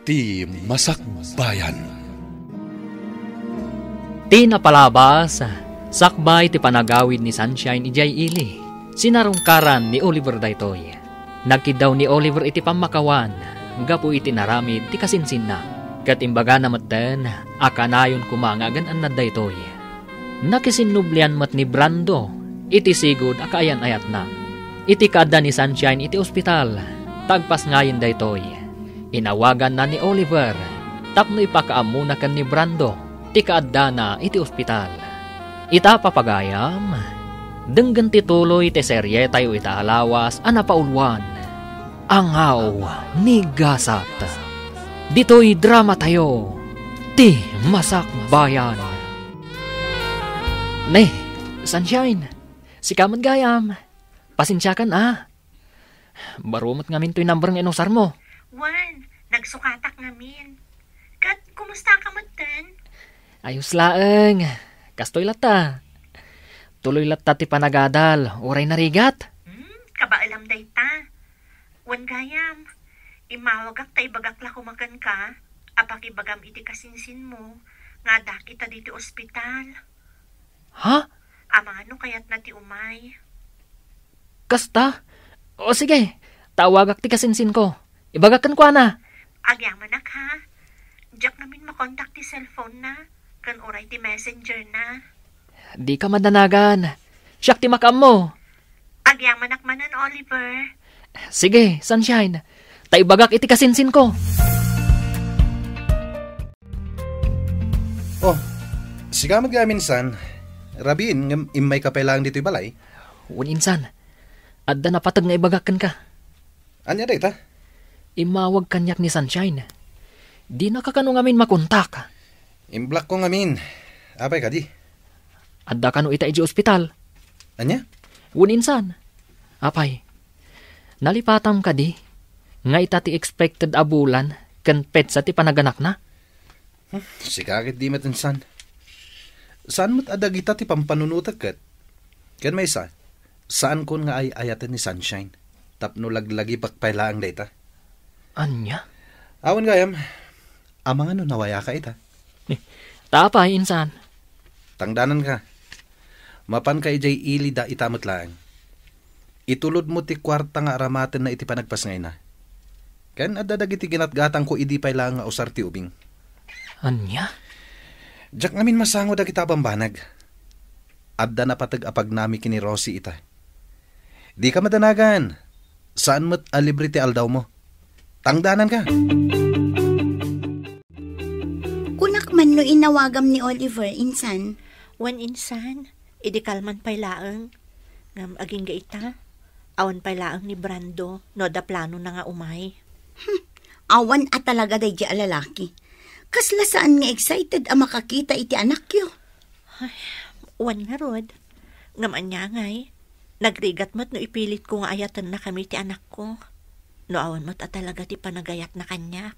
ti Masakbayan. Ti napalabas, sakbay ti panagawid ni Sunshine ijay ili. Sinarungkaran ni Oliver daytoy. Nagkidaw ni Oliver iti pamakawan, gapu iti naramid ti kasinsin na. Kat imbaga na maten, akanayon kumangagan an na daytoy. Nakisinublian mat ni Brando, iti sigod akayan ayat na. Iti kada ni Sunshine iti ospital, tagpas ngayon daytoy. Inawagan na ni Oliver, tapno ipakaamuna kan ni Brando, ti kaadda na iti ospital. Ita papagayam, denggan tituloy ti serye tayo ita alawas anapaulwan. Angaw ni Gasat. Dito'y drama tayo, ti Masakbayan. Ne, Sunshine, si kaman gayam, pasensya kan Barumot ngamin to'y number ng inusar mo. Juan, nagsukatak ngamin. Kat, kumusta ka matan? Ayos laeng. Kastoy lata. Tuloy lata ti panagadal. Uray narigat. Kabaalam day ta. Wan gayam. Imawagak ta ibagakla kumakan ka. Apak ibagam iti kasinsin mo. Nga da kita diti ospital. Ha? Amano kayat na ti umay. Kasta? O sige. Tawagak ti kasinsin ko. Ibagakan ko na. Agyaman na ka. Diyak namin makontak ti cellphone na. Kan oray ti messenger na. Di ka madanagan. Siyak ti makam mo. Agyaman akmanan, Oliver. Sige, Sunshine. Taibagak iti kasinsin ko. Oh, siga magyaminsan. Rabin, imay kapailang dito'y balay. Uninsan. Adda na patag nga ibagakan ka. Anya day ta? Imawag kanyak ni Sunshine. Di nakakano ngamin makontak. Imblock ko ngamin. Apay ka di? Adda kano ita iji ospital. Anya? Uninsan. Apay. Nalipatam ka di. Nga ita ti expected abulan kan petsa ti panaganak na. Sikakit di matinsan. Saan mo't adag ita ti pampanunutag kat? Kan may isa, saan kon nga ay ayatan ni Sunshine? Tapno laglagi pakpailaang data. Anya? Awan gayam, amang ano nawaya ka ita? Tapay, insan. Tangdanan ka. Mapan ka ijay ili da itamot lang. Itulod mo ti kwarta nga aramaten na iti panagpas ngay na. Ken adadag iti ginatgatang ko idi pay lang nga usar ti ubing. Anya? Diyak ngamin masango da kita bambanag. Adda na patag apag nami kini Rosie ita. Di ka madanagan. Saan mo't alibre ti aldaw mo? Tangdanan ka. Kunak man no inawagam ni Oliver, insan. Wan insan, idikalman pay laeng. Ngam aging gaita, awan pay laeng ni Brando, no da plano na nga umay. Awan at talaga day di alalaki. Kasla saan nga excited ang makakita iti anak yo. Ay, wan nga rod. Ngam anya ngay, nagrigat mo't no ipilit ko nga ayatan na kami ti anak ko. No awan mo't at talaga ti panagayat na kanya.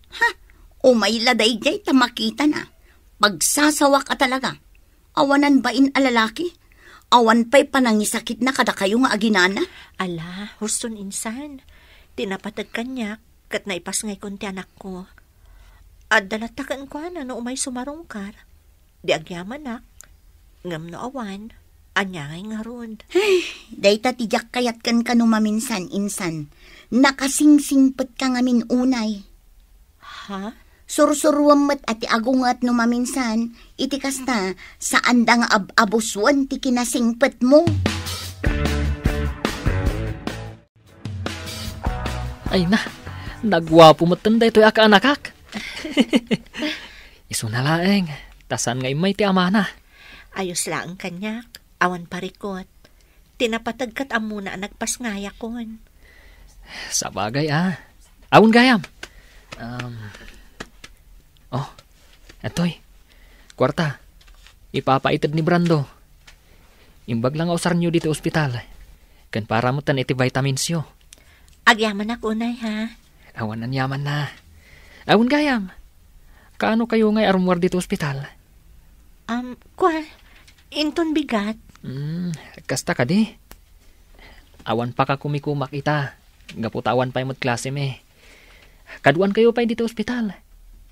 Umayla day jay tamakita na. Pagsasawak ka talaga. Awanan bain alalaki? Awan pa'y panangisakit na kada kayo nga aginana? Ala, huston insan. Tinapatag kanya, kat naipas ngay konti anak ko. At dalatakan ko na no umay sumarungkar. Di agyaman nak. Ngam no awan, anya ngay nga ron. Day tatijak kayat kan maminsan, insan. Nakasingsingpet ka ngamin unay. Ha? Sursuruam met ati agungat no maminsan, itikas na saan da nga abuswan ti kinasingpet mo. Ay na, nagwapo matanda ito'y aka-anakak. Iso na laeng, tasan ngay may ti amana. Ayos lang kanyak, awan parikot. Tinapatagkat amuna nagpas ngaya kon. Sa bagay Awon gayam. Oh, etoy. Kwarta. Ipapaitad ni Brando. Imbag lang ausar nyo dito ospital. Kan para mo tan iti vitamins yo. Agyaman ako unay ha. Awan ang yaman na. Awon gayam. Kaano kayo ngay arumwar dito ospital? Inton bigat. Kasta ka di. Awan pa ka kumikumak ita. Gaputawan pa yung klase me. Kaduan kayo pa dito ospital.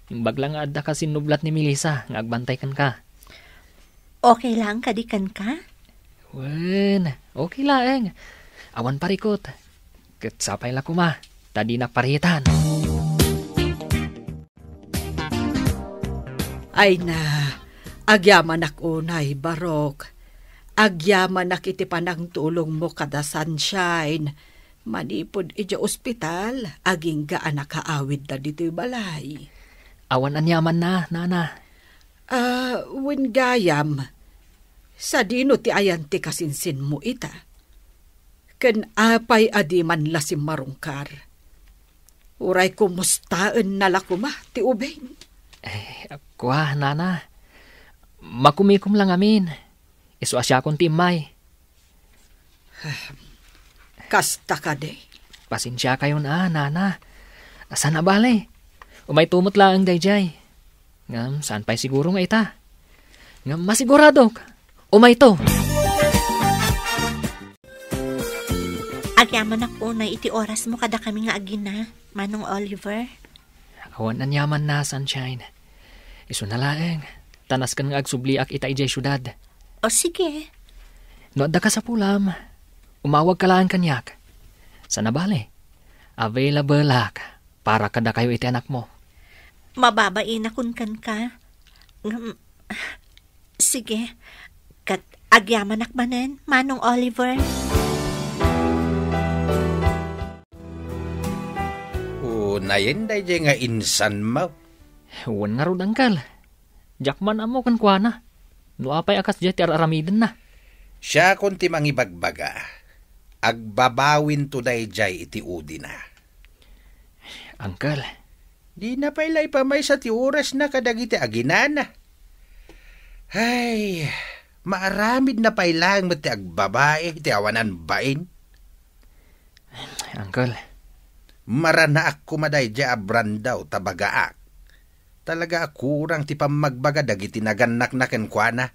Imbag lang adda ka sinublat ni Melissa, nga agbantay kan ka. Okay lang, kadikan ka? Wen, okay lang. Awan parikot. Ket sapay la kuma, tadi nakparitan. Ay na, agyaman ak unay, Barok. Agyaman ak iti panang tulong mo kada Sunshine. Manipod iti ospital, aging gaan nakaawid na dito'y balay. Awan anyaman na, nana. Wen gayam, sa dino ti ayan ti kasinsin mo ita. Ken apay adiman la si Marungkar. Uray kumustaan na lakuma ti ubeng. Kuha, nana. Makumikom lang amin. Isu asya kong timay. Kasta ka de. Pasensya kayo na, nana. Asan na bale? Umay tumot lang dayjay. Ngam, saan pa'y siguro nga ita? Ngam, masigurado. Umay to. Agyaman ako na iti oras mo kada kami nga agina, Manong Oliver. Awan anyaman na, Sunshine. Isu na laeng. Tanas kan nga agsubliak ita ijay syudad. O sige. No adda ka sa pulam. Umawag ka lang kanyak. Sana bale? Available ak para kada kayo iti anak mo. Mababain na kun kan ka. Sige. Kat agyaman akmanen, Manong Oliver. Nayen day nga insan mo. Huwan nga ron angkal. Jakman amo kan kuana. No apay akas jay ti aramiden na. Siya kunti mangibagbaga. Agbabawin to day jay iti udi na. Angkal. Di na pailay pa may sa ti oras na kadagiti aginana. Ay, maaramid na pailang mati agbabae iti awanan bain. Angkal. Maranaak kumaday dya abrandaw tabagaak. Talaga akurang ti pamagbaga dagiti naganak na kenkwana.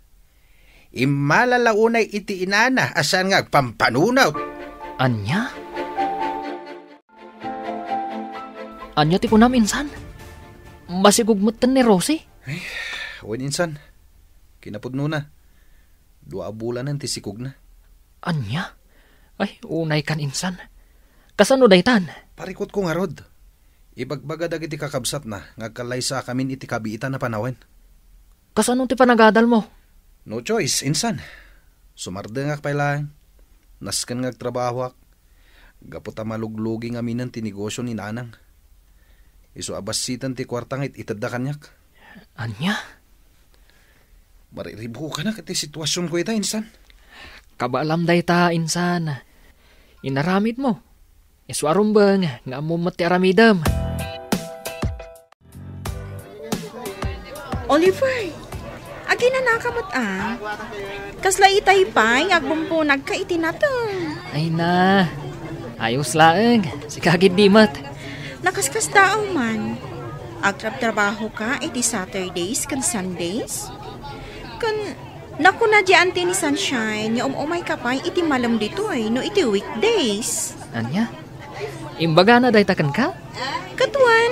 Imalalaunay iti inana asan nga agpampanunaw. Anya? Anya ti kunam insan? Masigugmutan ni Rosie? Ay, wen insan. Kinapudno na. 2 bulanan ti sikog na. Anya? Ay, unay kan insan. Kasano daytan? Parikot ko nga rod. Ibagbaga dagiti kakabsat na, ngagkalaysa kamin iti kabiitan na panawen. Kasano ti panagadal mo? No choice, insan. Sumardengak pa lang. Naskan ngagtrabahwak. Gaputa maluglugi nga minan ti negosyo ni nanang. Isu abasitan ti kwartangit itadda kanyak. Anya? Mariribo ka na kati sitwasyon ko ita, insan. Kabaalam dayta, insan. Inaramid mo. Isu arumbang nga amumat ti aramidam. Oliver, agi na nakamot Kasla itay pa'y agbumpunag ka itinatang. Ay na, ayos laeng, si kagid dimat. Nakaskas daaw man. Agtrab-trabaho ka iti Saturdays kan Sundays? Kan, naku na di ante ni Sunshine, yung umay ka pa'y iti malam dito no iti weekdays. Anya? Imbaga na daytakan ka? Katuan,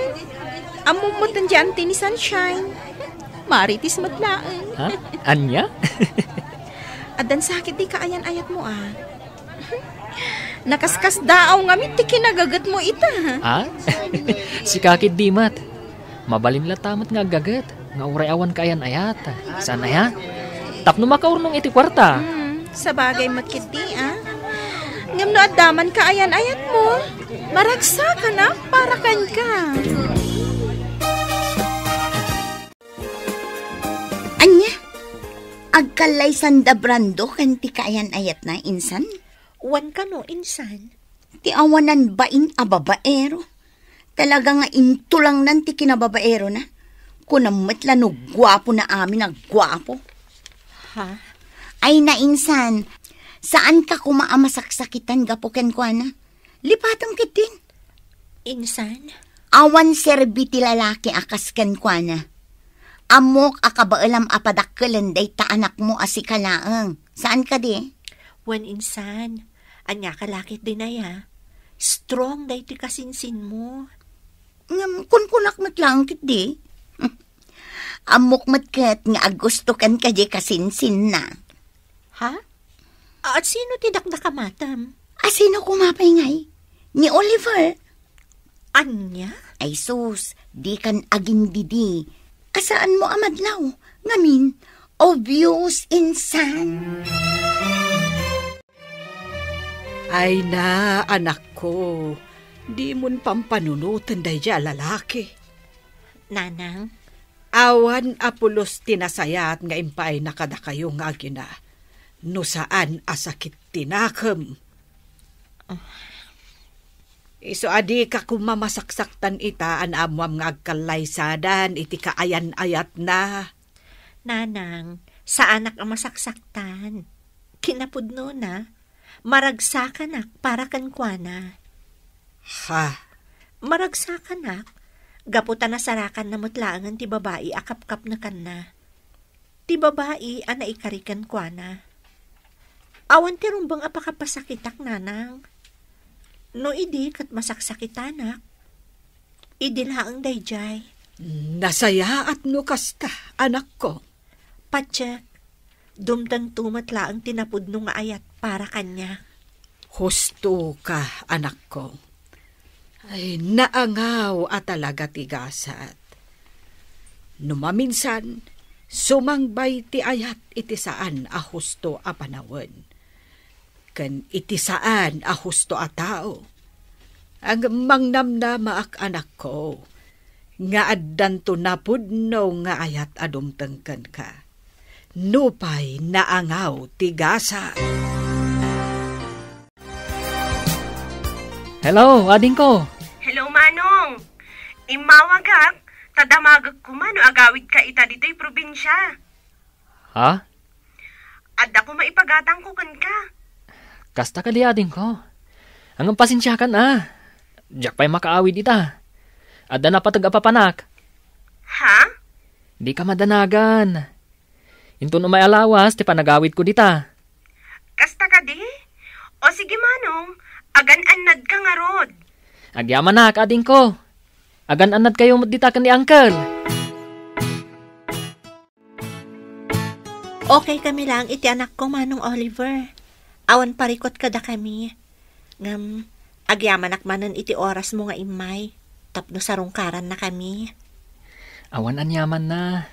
amumutan di ante ni Sunshine. Maritis matlaan. Ha? Anya? Adan sakit di kaayan-ayat mo Nakaskas daaw nga ti kinagagat mo ita. Ha? Si kakid dimat. Mabalin la tamat nga gagat. Nga uray awan kaayan ayat. Saan aya? Tapno makaurnong iti kwarta. Sa bagay matkiti Ngam no adaman kaayan-ayat mo. Maragsa ka na para kan ka. Anya? Agkalay sanda brando kan ti kaayan ayat na insan? Wan ka no, insan. Ti awanan bain a babaero. Talaga nga intulang nan ti kinababaero na. Kunamit la no gwapo na amin ang gwapo. Ha? Ay na insan, saan ka kumaamasak-sakitan gapuken ko na? Lipatang kitin. Insan? Awan serbi ti lalaki akasken ko na. Amok akabaalam apadakkelan day ta anak mo asikalaang. Saan ka di? Wan insan. Anya kalakit din ay Strong day ti kasinsin mo. Kunkunak matlang kit di. Amok matkat nga agusto kan kaje kasinsin na. Ha? At sino tidakdak ka, matam? Sino kumapay ngay? Ni Oliver. Anya? Ay sus, di kan aging didi. Asaan mo amadlaw? Ngamin, obvious insan. Ay na, anak ko. Di mon pampanunutan day dya lalaki. Nanang? Awan apulos tinasayat nga impay nakada kayo nga gina. No saan asakit tinakam. Iso adi ka kumamasaksakan ita an amwam nga agkalaysadan iti kaayan-ayat na. Nanang, sa anak ang masaksaktan. Kinapudno na, maragsakan para kan kuana. Ha? Maragsakan gaputan na sarakan na mutlaangan ti babae akap-kap na kan na. Ti babae ana ikarikan kuana. Awan ti rumbang apakapasakitak, nanang. No idi kat masaksakitanak. Idi laang dayjay. Nasaya at no kasta, anak ko. Patsyak, dumtang tumatlaang tinapudno nga ayat para kanya. Husto ka, anak ko. Ay, naangaw at talaga tigasat. Numaminsan, sumangbay ti ayat iti saan a husto a panawon. Kan iti saan a husto a tao. Ang mangnamnama ak anak ko, nga addan to napudno nga ayat adumtengken ka. Nupay naangaw tigasat. Hello, ading ko. Hello, Manong. Imawagak, tadamagag ko man o agawid ka ita dito'y probinsya. Ha? Adda ko maipagatang ko kan ka. Kasta ka di ading ko. Hanggang pasensya ka na. Diyak pa'y makaawid ita. Adda na patag-apapanak. Ha? Di ka madanagan. Into no may alawas, ti panagawid ko dita. Kasta ka di? O sige, Manong, agan-anad ka nga rod. Agyaman na, ading ko. Agan-anad kayo dita kan ni Uncle. Okay kami lang, iti anak ko, Manong Oliver. Awan parikot kada kami. Ngam, agyaman akmanan iti oras mo nga imay. Tapno sarungkaran na kami. Awan anyaman na.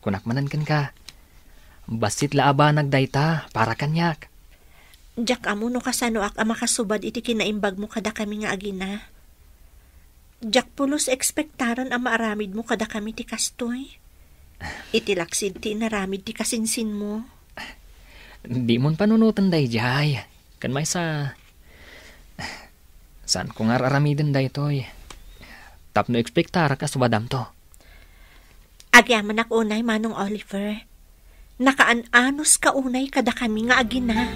Kunakmanan kan ka. Basit laaba nagdayta para kanyak. Diyak amo no kasano ak makasubad iti kinaimbag mo kada kami nga agina. Diyak pulos ekspektaran ang maaramid mo kada kami ti kastoy. Iti laksid ti naramid ti kasinsin mo. Di mon panunutan day jay. Kan may sa... Saan ko nga aramidin day toy. Tapno ekspektara ka subadam to. Agyaman ak unay, Manong Oliver. Nakaanos ka unay kada kami nga agina.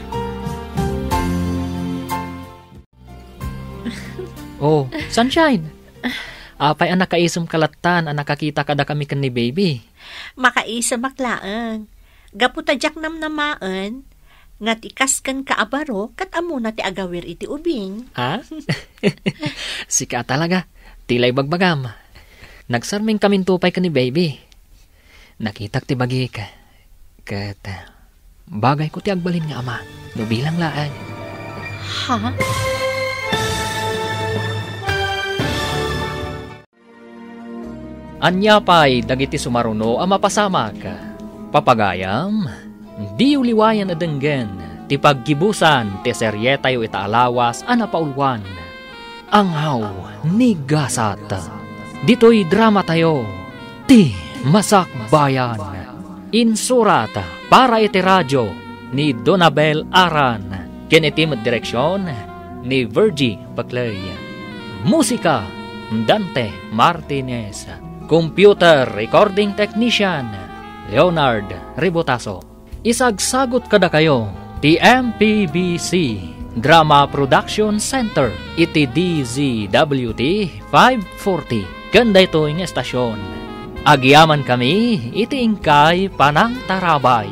Oh, Sunshine. Apay ang nakaisam kalatan ang nakakita kada kami kan ni baby. Makaisa maklaan. Gaputadyak namnamaan, nga tikas kan kaabaro, kat amo na ti agawir iti ubing. Ha? Sika talaga. Tilay bagbagam. Nagsarming kaming tupay ka ni baby. Nakitak ti bagi ka. Kat bagay ko ti agbalin nga ama. No bilang laan. Ha? Anya pa'y dagiti sumaruno ang mapasamak. Papagayam, di uliwayan adenggen, ti paggibusan, ti serye tayo itaalawas, anapaulwan. Anghaw ni Gasat. Dito'y drama tayo, ti Masakbayan. Insurat para iti radyo ni Donabel Aran. Kinetim direksyon ni Virgie Baclay. Musika, Dante Martinez. Computer Recording Technician, Leonard Ribotaso. Isagsagot kada kayo, ti MPBC Drama Production Center, iti DZWT 540. Ganda ito yung estasyon. Agyaman kami, iti ingkay panang tarabay.